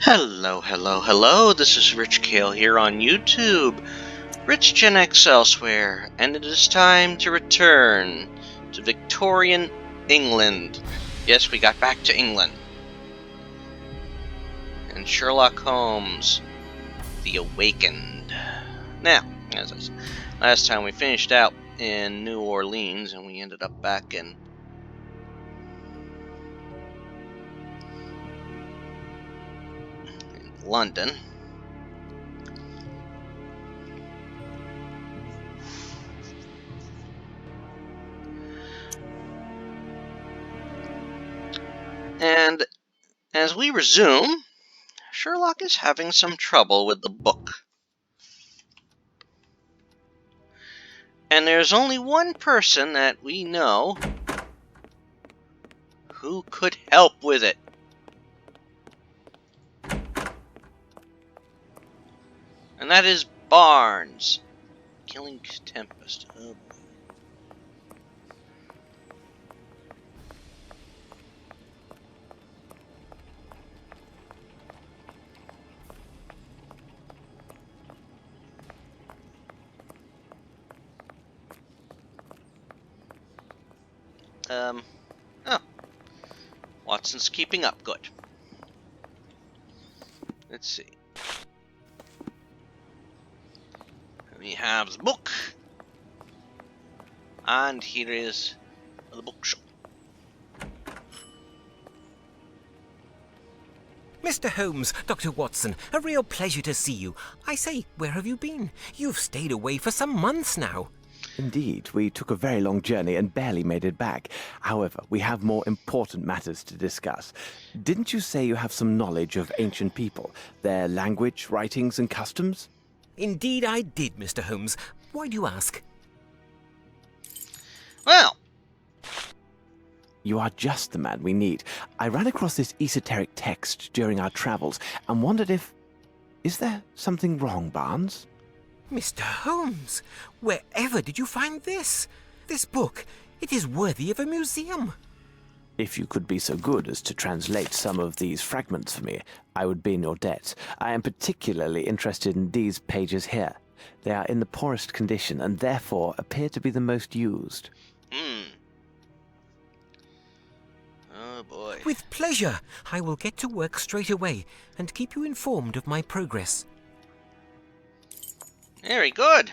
Hello, hello, hello, this is Rich Kale here on YouTube, Rich Gen X elsewhere, and it is time to return to Victorian England. Yes, we got back to England. And Sherlock Holmes, The Awakened. Now, as I said, last time we finished out in New Orleans, and we ended up back in London. And as we resume, Sherlock is having some trouble with the book. And there's only one person that we know who could help with it. And that is Barnes. Killing Tempest. Oh boy. Oh. Watson's keeping up. Good. Let's see. We have the book. And here is the bookshop. Mr. Holmes, Dr. Watson, a real pleasure to see you. I say, where have you been? You've stayed away for some months now. Indeed, we took a very long journey and barely made it back. However, we have more important matters to discuss. Didn't you say you have some knowledge of ancient people, their language, writings, and customs? Indeed I did, Mr. Holmes. Why do you ask? Well, You are just the man we need. I ran across this esoteric text during our travels and wondered if... Is there something wrong, Barnes? Mr. Holmes, wherever did you find this? This book, it is worthy of a museum. If you could be so good as to translate some of these fragments for me, I would be in your debt. I am particularly interested in these pages here. They are in the poorest condition and therefore appear to be the most used. Oh boy. With pleasure. I will get to work straight away and keep you informed of my progress. Very good.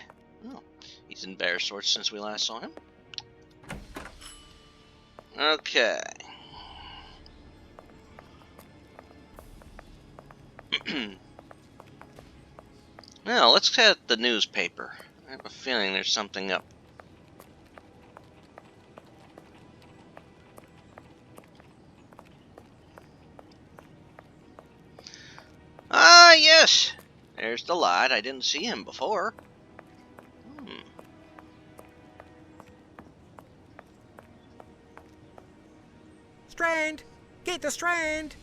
Oh, he's in better sorts since we last saw him. Okay. Now, let's get the newspaper. I have a feeling there's something up. Ah, yes! There's the lad. I didn't see him before. Strand! Get the Strand!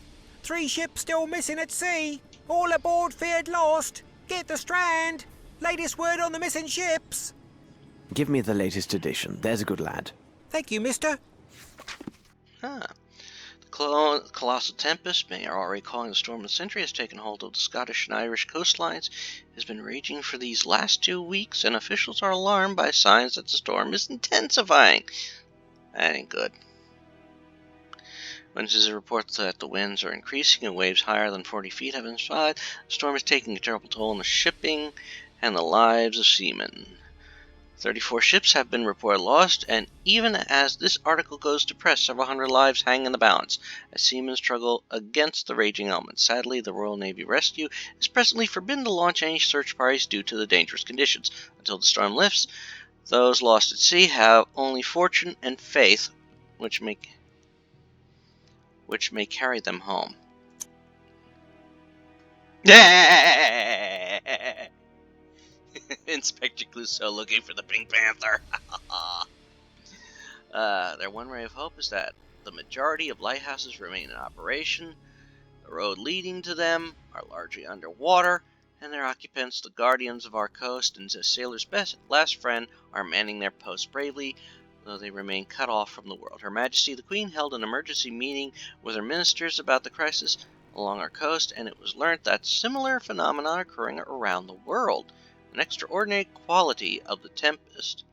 3 ships still missing at sea! All aboard feared lost! Get the Strand! Latest word on the missing ships! Give me the latest edition. There's a good lad. Thank you, mister. Ah. The colossal tempest, may I already calling the storm of the century, has taken hold of the Scottish and Irish coastlines. It has been raging for these last 2 weeks, and officials are alarmed by signs that the storm is intensifying. That ain't good. Witnesses report that the winds are increasing and waves higher than 40 feet have been spotted. The storm is taking a terrible toll on the shipping and the lives of seamen. 34 ships have been reported lost, and even as this article goes to press, several hundred lives hang in the balance as seamen struggle against the raging elements. Sadly, the Royal Navy Rescue is presently forbidden to launch any search parties due to the dangerous conditions. Until the storm lifts, those lost at sea have only fortune and faith, which may carry them home. Inspector Clouseau looking for the Pink Panther. Their one ray of hope is that the majority of lighthouses remain in operation. The road leading to them are largely underwater, and their occupants, the guardians of our coast and the sailor's last friend, are manning their posts bravely, though they remain cut off from the world. Her Majesty the Queen held an emergency meeting with her ministers about the crisis, along our coast, and it was learnt that similar phenomena are occurring around the world. An extraordinary quality of the tempest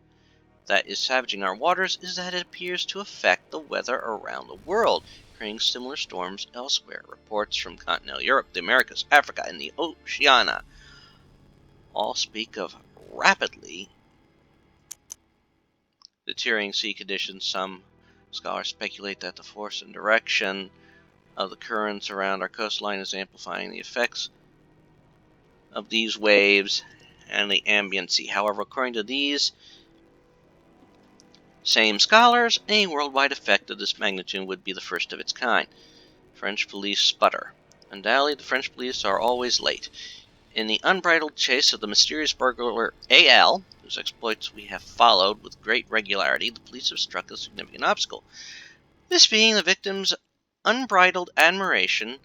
that is savaging our waters is that it appears to affect the weather around the world, creating similar storms elsewhere. Reports from continental Europe, the Americas, Africa, and the Oceania all speak of rapidly deteriorating sea conditions. Some scholars speculate that the force and direction of the currents around our coastline is amplifying the effects of these waves and the ambient sea. However, according to these same scholars, a worldwide effect of this magnitude would be the first of its kind. French police sputter. Undoubtedly, the French police are always late. In the unbridled chase of the mysterious burglar A.L., whose exploits we have followed with great regularity, the police have struck a significant obstacle. This being the victim's unbridled admiration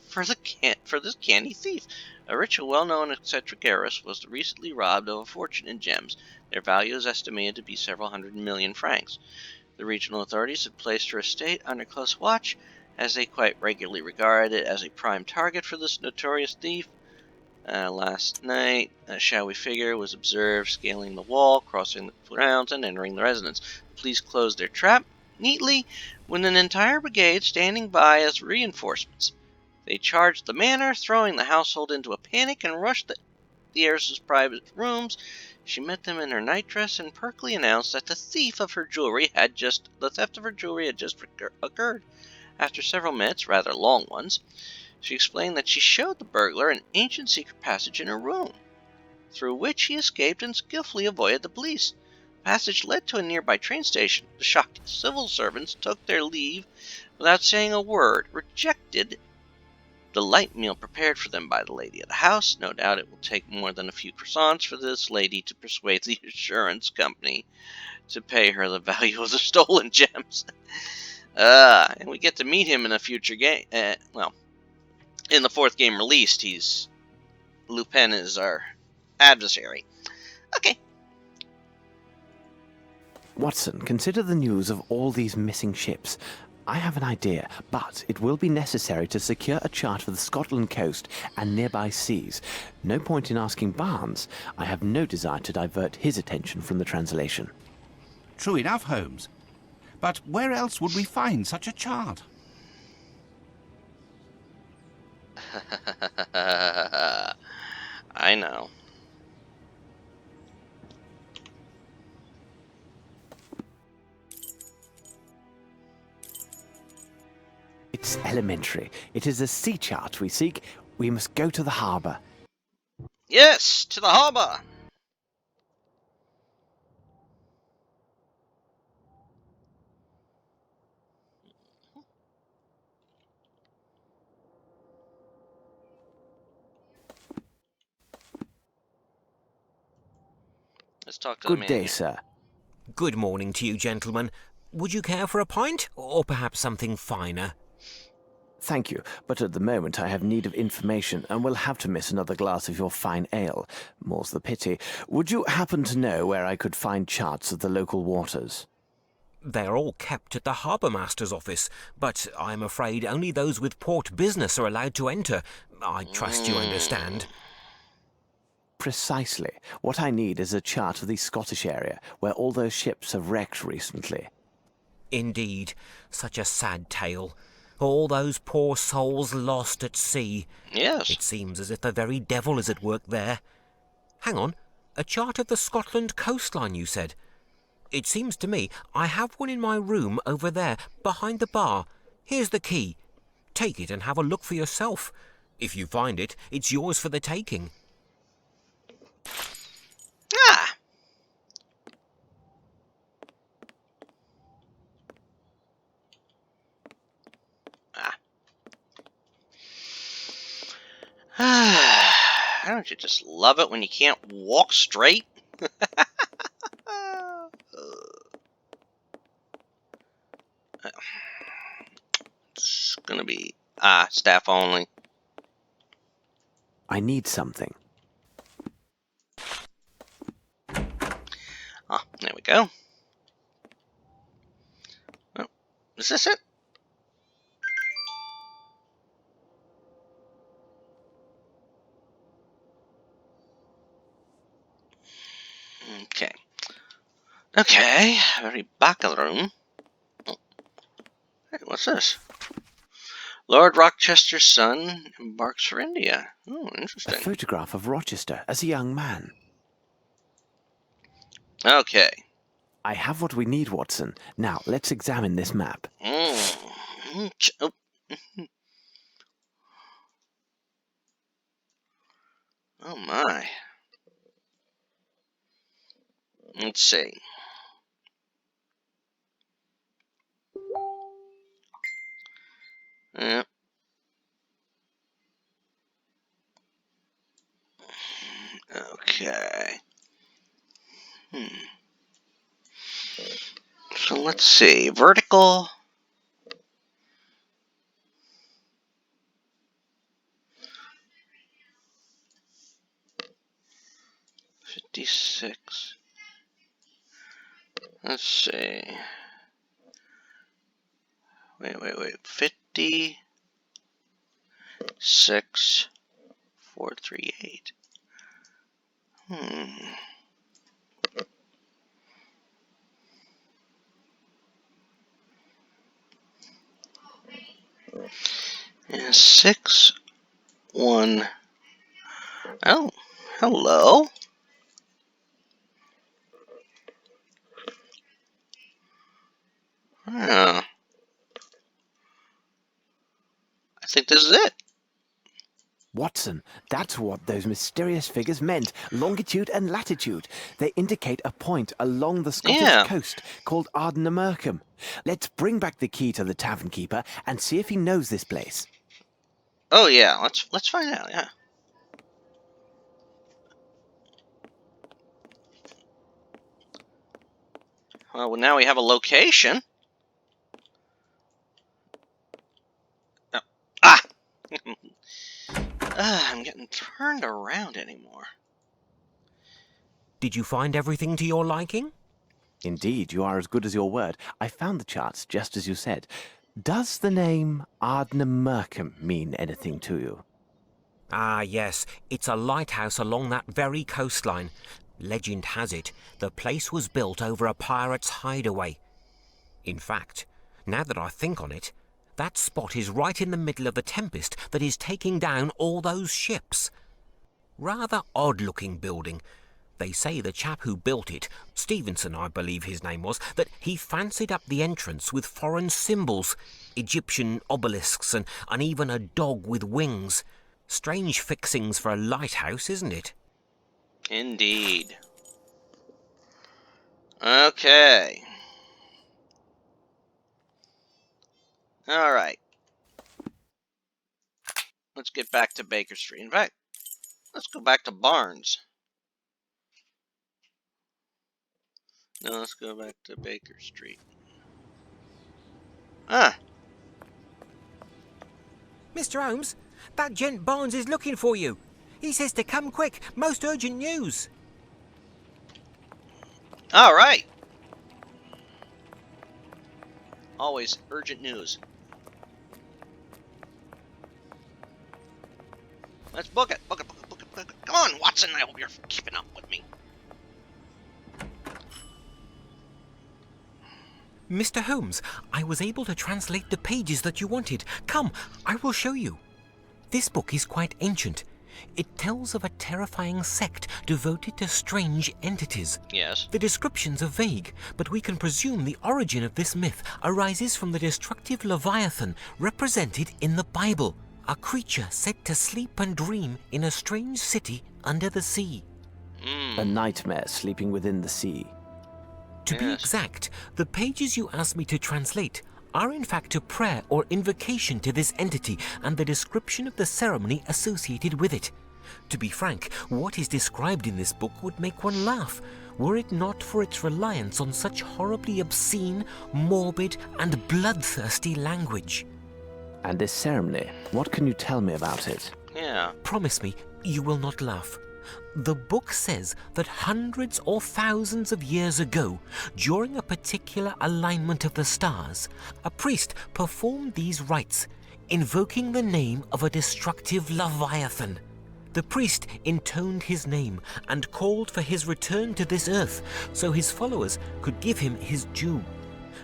for this canny thief. A rich and well-known eccentric heiress was recently robbed of a fortune in gems. Their value is estimated to be several hundred million francs. The regional authorities had placed her estate under close watch, as they quite regularly regard it as a prime target for this notorious thief. Last night, shall we figure, was observed scaling the wall, crossing the grounds, and entering the residence. The police closed their trap neatly, with an entire brigade standing by as reinforcements. They charged the manor, throwing the household into a panic, and rushed the heiress's private rooms. She met them in her nightdress and perkily announced that the theft of her jewelry had just occurred. After several minutes, rather long ones, she explained that she showed the burglar an ancient secret passage in her room, through which he escaped and skillfully avoided the police. The passage led to a nearby train station. The shocked civil servants took their leave without saying a word, rejected the light meal prepared for them by the lady of the house. No doubt it will take more than a few croissants for this lady to persuade the insurance company to pay her the value of the stolen gems. And we get to meet him in a future game. In the fourth game released, Lupin is our adversary. Okay. Watson, consider the news of all these missing ships. I have an idea, but it will be necessary to secure a chart for the Scotland coast and nearby seas. No point in asking Barnes. I have no desire to divert his attention from the translation. True enough, Holmes. But where else would we find such a chart? I know. It's elementary. It is a sea chart we seek. We must go to the harbour. Yes, to the harbour. Let's talk to the Good man day, here. sir. Good morning to you, gentlemen. Would you care for a pint, or perhaps something finer? Thank you, but at the moment I have need of information and will have to miss another glass of your fine ale. More's the pity. Would you happen to know where I could find charts of the local waters? They are all kept at the harbour master's office, but I'm afraid only those with port business are allowed to enter. I trust you understand. Precisely. What I need is a chart of the Scottish area, where all those ships have wrecked recently. Indeed, such a sad tale. All those poor souls lost at sea. Yes. It seems as if the very devil is at work there. Hang on, a chart of the Scotland coastline, you said? It seems to me I have one in my room over there, behind the bar. Here's the key. Take it and have a look for yourself. If you find it, it's yours for the taking. Ah. Don't you just love it when you can't walk straight? It's gonna be staff only. I need something. There we go. Oh, is this it? Okay, very back of the room. Oh. Hey, what's this? Lord Rochester's son embarks for India. Oh, A interesting. photograph of Rochester as a young man. Okay. I have what we need, Watson. Now, let's examine this map. Oh. Oh my. Let's see. Yep. Okay. So let's see. Vertical. 56. Let's see. Wait. 56. 438. Yeah, 6, 1. Oh, hello. Oh, I think this is it. Watson, that's what those mysterious figures meant. Longitude and latitude. They indicate a point along the Scottish coast called Ardnamurcombe. Let's bring back the key to the tavern keeper and see if he knows this place. Oh yeah, let's find out. Yeah. Well, now we have a location. Oh. Ah! I'm getting turned around anymore. Did you find everything to your liking? Indeed, you are as good as your word. I found the charts just as you said. Does the name Ardnamurcombe mean anything to you? Ah, yes. It's a lighthouse along that very coastline. Legend has it, the place was built over a pirate's hideaway. In fact, now that I think on it, that spot is right in the middle of the tempest that is taking down all those ships. Rather odd-looking building. They say the chap who built it, Stevenson I believe his name was, that he fancied up the entrance with foreign symbols, Egyptian obelisks and even a dog with wings. Strange fixings for a lighthouse, isn't it? Indeed. Okay. All right. Let's get back to Baker Street. In fact, let's go back to Barnes. No, let's go back to Baker Street. Ah. Mr. Holmes, that gent Barnes is looking for you. He says to come quick, most urgent news. All right. Always urgent news. Let's book it. Book it. Come on, Watson. I hope you're keeping up with me. Mr. Holmes, I was able to translate the pages that you wanted. Come, I will show you. This book is quite ancient. It tells of a terrifying sect devoted to strange entities. Yes. The descriptions are vague, but we can presume the origin of this myth arises from the destructive Leviathan represented in the Bible, a creature said to sleep and dream in a strange city under the sea. A nightmare sleeping within the sea. To be exact, the pages you asked me to translate are in fact a prayer or invocation to this entity and the description of the ceremony associated with it. To be frank, what is described in this book would make one laugh, were it not for its reliance on such horribly obscene, morbid, and bloodthirsty language. And this ceremony, what can you tell me about it? Yeah. Promise me you will not laugh. The book says that hundreds or thousands of years ago, during a particular alignment of the stars, a priest performed these rites, invoking the name of a destructive Leviathan. The priest intoned his name and called for his return to this earth so his followers could give him his due.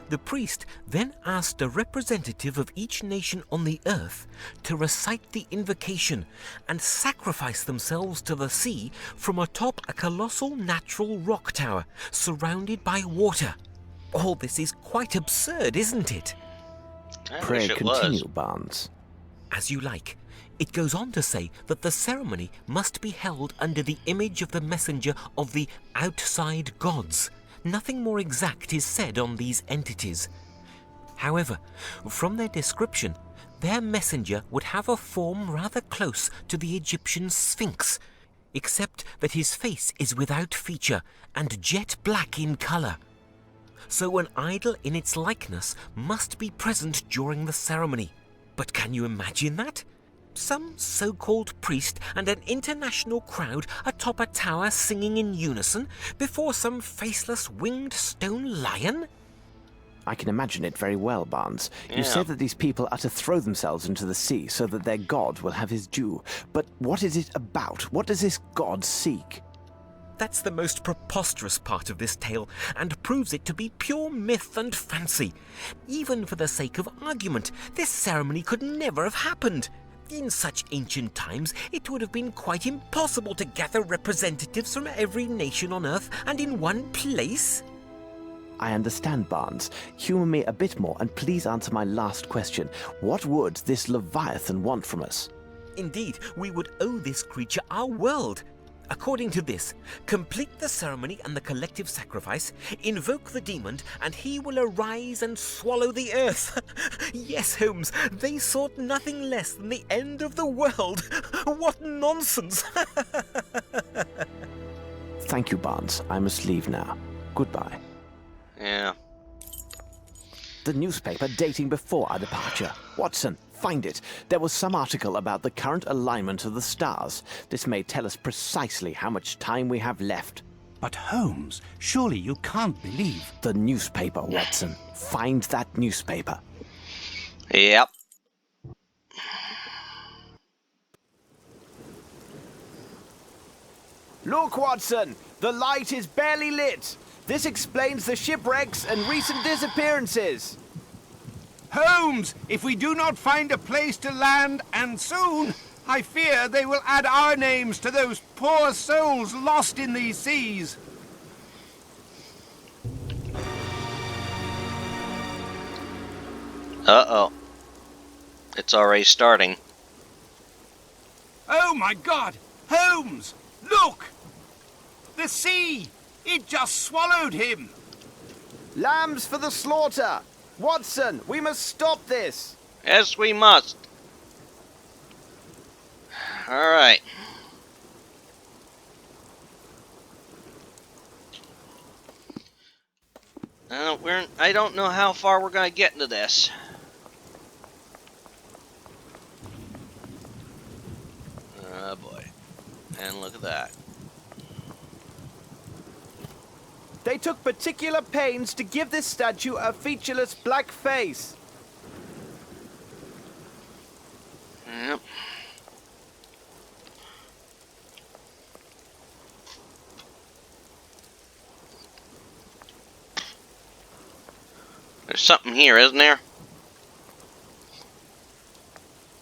The priest then asked a representative of each nation on the earth to recite the invocation and sacrifice themselves to the sea from atop a colossal natural rock tower surrounded by water. All this is quite absurd, isn't it? Pray continue, Barnes. As you like. It goes on to say that the ceremony must be held under the image of the messenger of the outside gods. Nothing more exact is said on these entities. However, from their description, their messenger would have a form rather close to the Egyptian Sphinx, except that his face is without feature and jet black in colour. So an idol in its likeness must be present during the ceremony. But can you imagine that? Some so-called priest and an international crowd atop a tower singing in unison before some faceless winged stone lion? I can imagine it very well, Barnes. Yeah. You say that these people are to throw themselves into the sea so that their god will have his due. But what is it about? What does this god seek? That's the most preposterous part of this tale, and proves it to be pure myth and fancy. Even for the sake of argument, this ceremony could never have happened. In such ancient times, it would have been quite impossible to gather representatives from every nation on Earth and in one place. I understand, Barnes. Humour me a bit more and please answer my last question. What would this Leviathan want from us? Indeed, we would owe this creature our world. According to this, complete the ceremony and the collective sacrifice, invoke the demon, and he will arise and swallow the earth. Yes, Holmes, they sought nothing less than the end of the world. What nonsense! Thank you, Barnes. I must leave now. Goodbye. Yeah. The newspaper dating before our departure. Watson, find it. There was some article about the current alignment of the stars. This may tell us precisely how much time we have left. But Holmes, surely you can't believe... The newspaper, Watson. Find that newspaper. Yep. Look, Watson! The light is barely lit. This explains the shipwrecks and recent disappearances. Holmes, if we do not find a place to land, and soon, I fear they will add our names to those poor souls lost in these seas. Uh-oh. It's already starting. Oh my God! Holmes! Look! The sea! It just swallowed him! Lambs for the slaughter! Watson, we must stop this! Yes, we must. Alright. I don't know how far we're going to get into this. Oh boy. And look at that. They took particular pains to give this statue a featureless black face. Yep. There's something here, isn't there?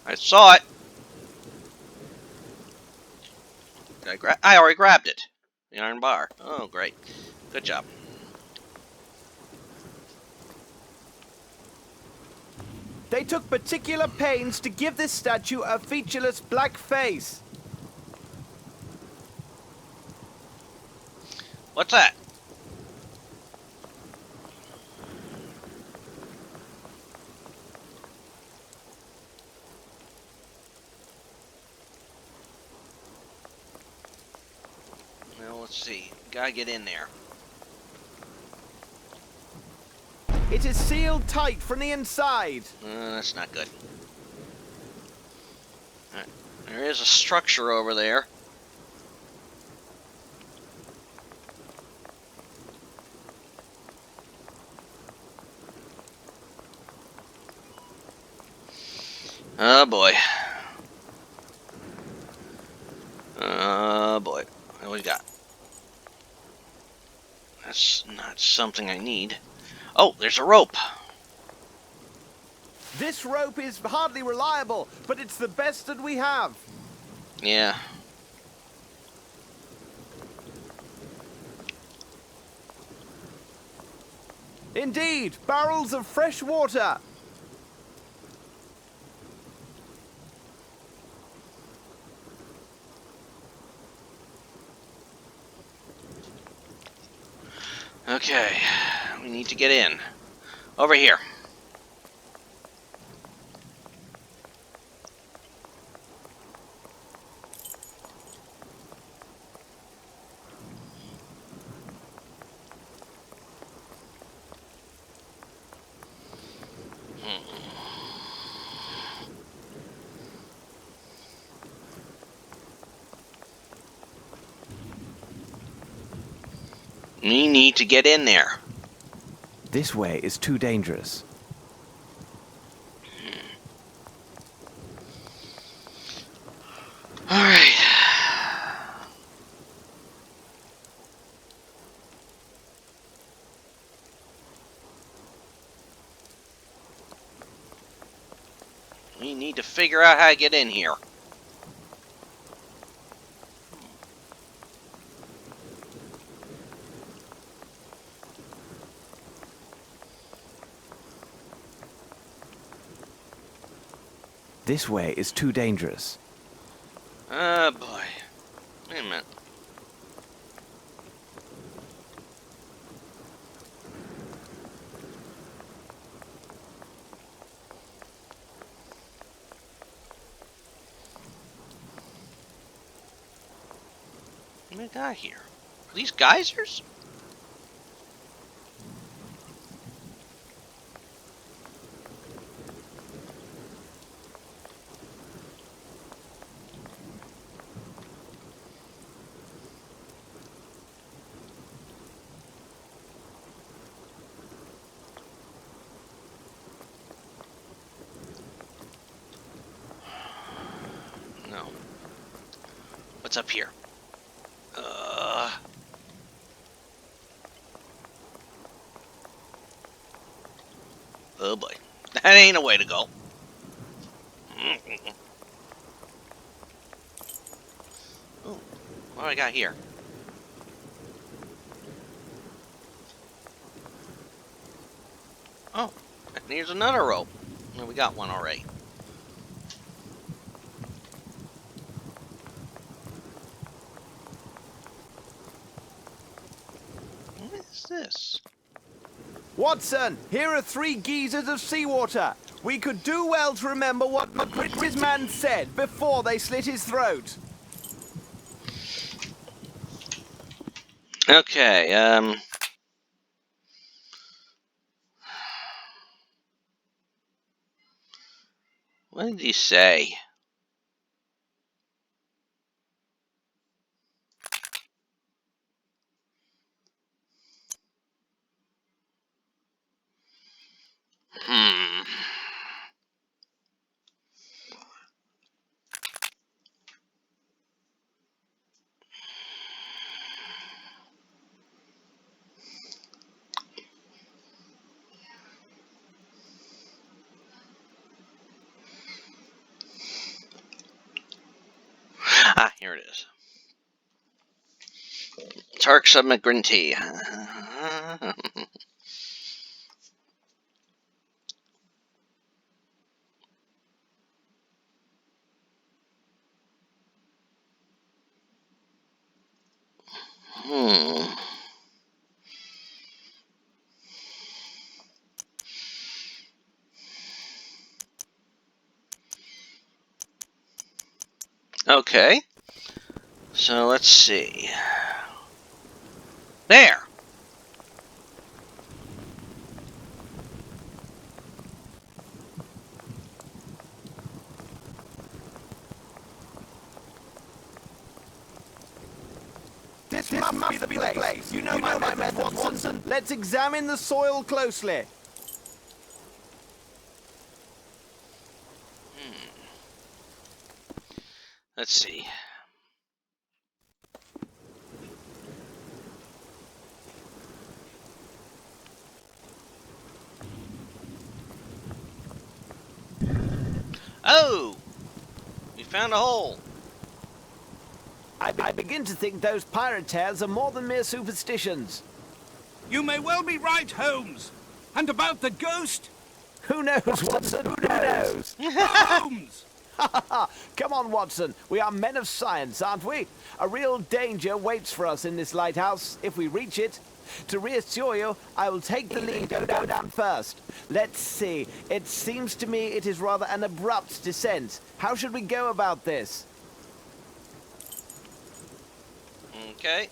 I saw it. I already grabbed it. The iron bar. Oh, great. Good job. They took particular pains to give this statue a featureless black face. What's that? Well, let's see. Gotta get in there. It is sealed tight from the inside. That's not good. Alright. There is a structure over there. Oh boy. something I need. Oh, there's a rope. This rope is hardly reliable, but it's the best that we have. Yeah. Indeed, barrels of fresh water. Okay, we need to get in. Over here. We need to get in there. This way is too dangerous. All right. We need to figure out how to get in here. This way is too dangerous. Oh boy. Wait a minute. What do we got here? Are these geysers? No. What's up here? Oh boy. That ain't a way to go. Oh, what do I got here? Oh, and here's another rope. Well, we got one already. What is this? Watson, here are 3 geysers of seawater. We could do well to remember what the British man said before they slit his throat. Okay, what did he say? Hmm. Ah, here it is. Tark submigrantee. Hmm. Okay. So let's see. There. This must be the place. You know my method, Watson. Let's examine the soil closely. Let's see. found a hole. I begin to think those pirate tales are more than mere superstitions. You may well be right, Holmes. And about the ghost? Who knows, Watson? Who knows? Holmes! Come on, Watson. We are men of science, aren't we? A real danger waits for us in this lighthouse, if we reach it. To reassure you, I will take the lead and go down first. Let's see. It seems to me it is rather an abrupt descent. How should we go about this? Okay.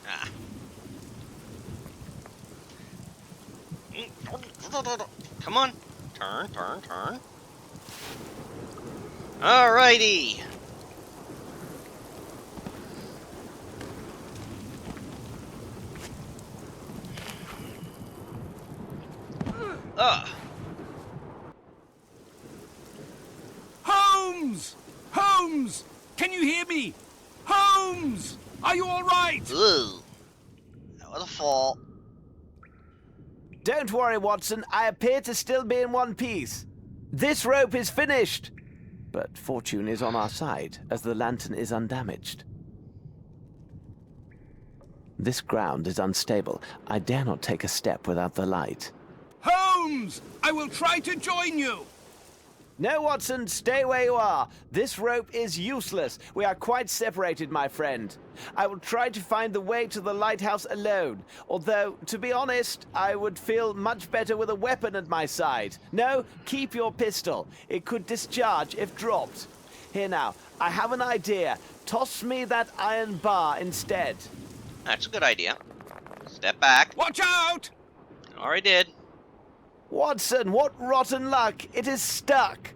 Ah. Come on. Turn, turn, turn. Alrighty. Holmes! Holmes! Can you hear me? Holmes! Are you all right? Ugh. That was a fall. Don't worry, Watson. I appear to still be in one piece. This rope is finished. But fortune is on our side, as the lantern is undamaged. This ground is unstable. I dare not take a step without the light. Holmes! I will try to join you. No, Watson, stay where you are. This rope is useless. We are quite separated, my friend. I will try to find the way to the lighthouse alone. Although, to be honest, I would feel much better with a weapon at my side. No, keep your pistol. It could discharge if dropped. Here now, I have an idea. Toss me that iron bar instead. That's a good idea. Step back. Watch out! Already did. Watson, what rotten luck. It is stuck.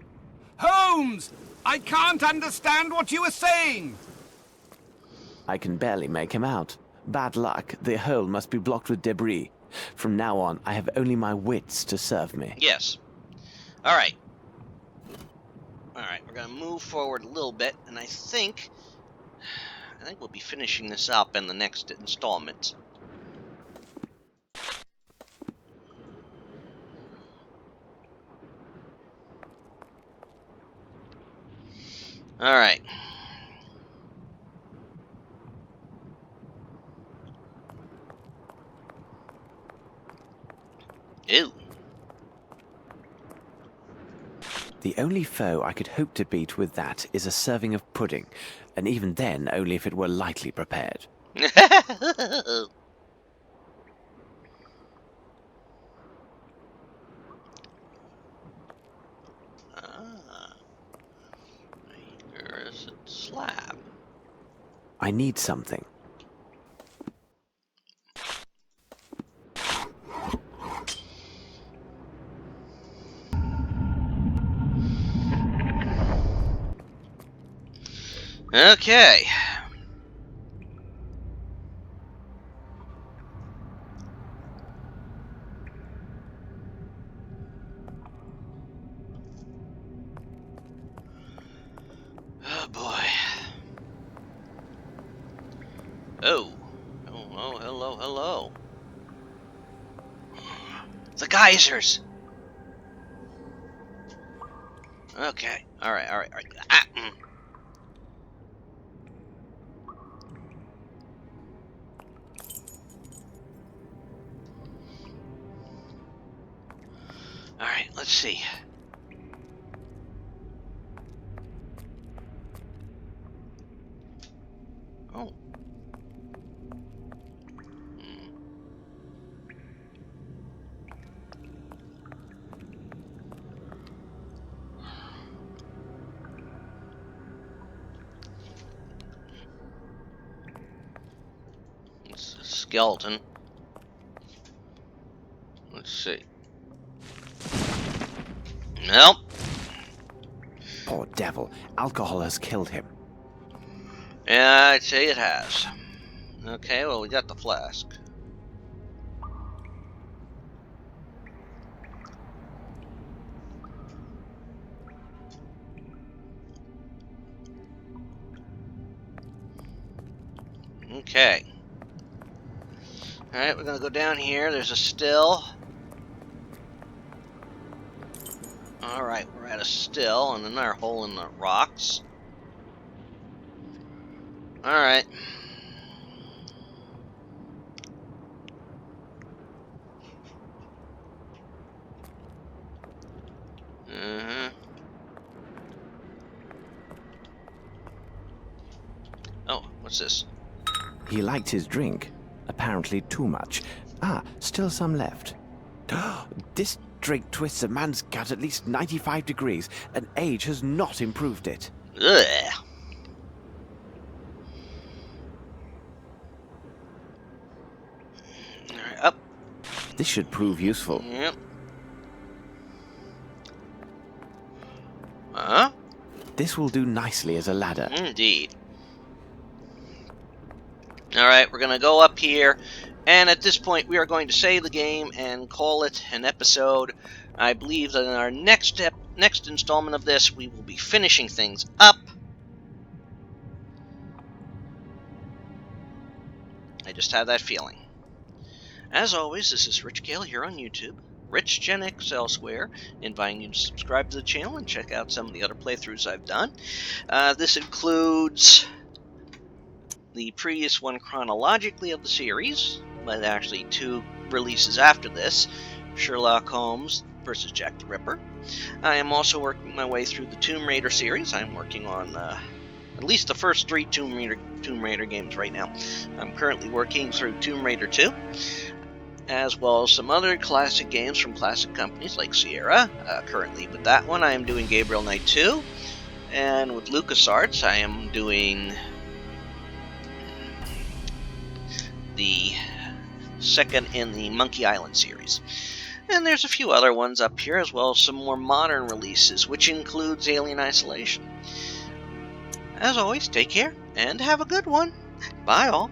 Holmes! I can't understand what you are saying. I can barely make him out. Bad luck. The hole must be blocked with debris. From now on, I have only my wits to serve me. Yes. Alright. Alright, we're going to move forward a little bit, and I think we'll be finishing this up in the next installment. Alright. Ew. The only foe I could hope to beat with that is a serving of pudding, and even then only if it were lightly prepared. There's a slab. I need something. Okay. Oh boy. Oh. Oh, hello, hello. The geysers. Okay. Alright. Ah. Alright, let's see. Oh. It's a skeleton. Let's see. Nope. Poor devil. Alcohol has killed him. Yeah, I'd say it has. Okay, well, we got the flask. Okay. Alright, we're gonna go down here. There's a still. Alright, we're at a still, and another hole in the rocks. Alright. Oh, what's this? He liked his drink. Apparently too much. Ah, still some left. This drink twists a man's gut at least 95 degrees, and age has not improved it. Ugh. Alright, up. This should prove useful. Yep. Huh? This will do nicely as a ladder. Indeed. Alright, we're going to go up here, and at this point we are going to save the game and call it an episode. I believe that in our next installment of this, we will be finishing things up. I just have that feeling. As always, this is Rich Gale here on YouTube, Rich Gen X elsewhere, inviting you to subscribe to the channel and check out some of the other playthroughs I've done. This includes the previous one chronologically of the series, but actually 2 releases after this, Sherlock Holmes versus Jack the Ripper. I am also working my way through the Tomb Raider series. I'm working on at least the first 3 Tomb Raider games right now. I'm currently working through Tomb Raider 2, as well as some other classic games from classic companies like Sierra. Currently with that one, I am doing Gabriel Knight 2, and with LucasArts, I am doing the second in the Monkey Island series. And there's a few other ones up here, as well as some more modern releases, which includes Alien Isolation. As always, take care, and have a good one. Bye all.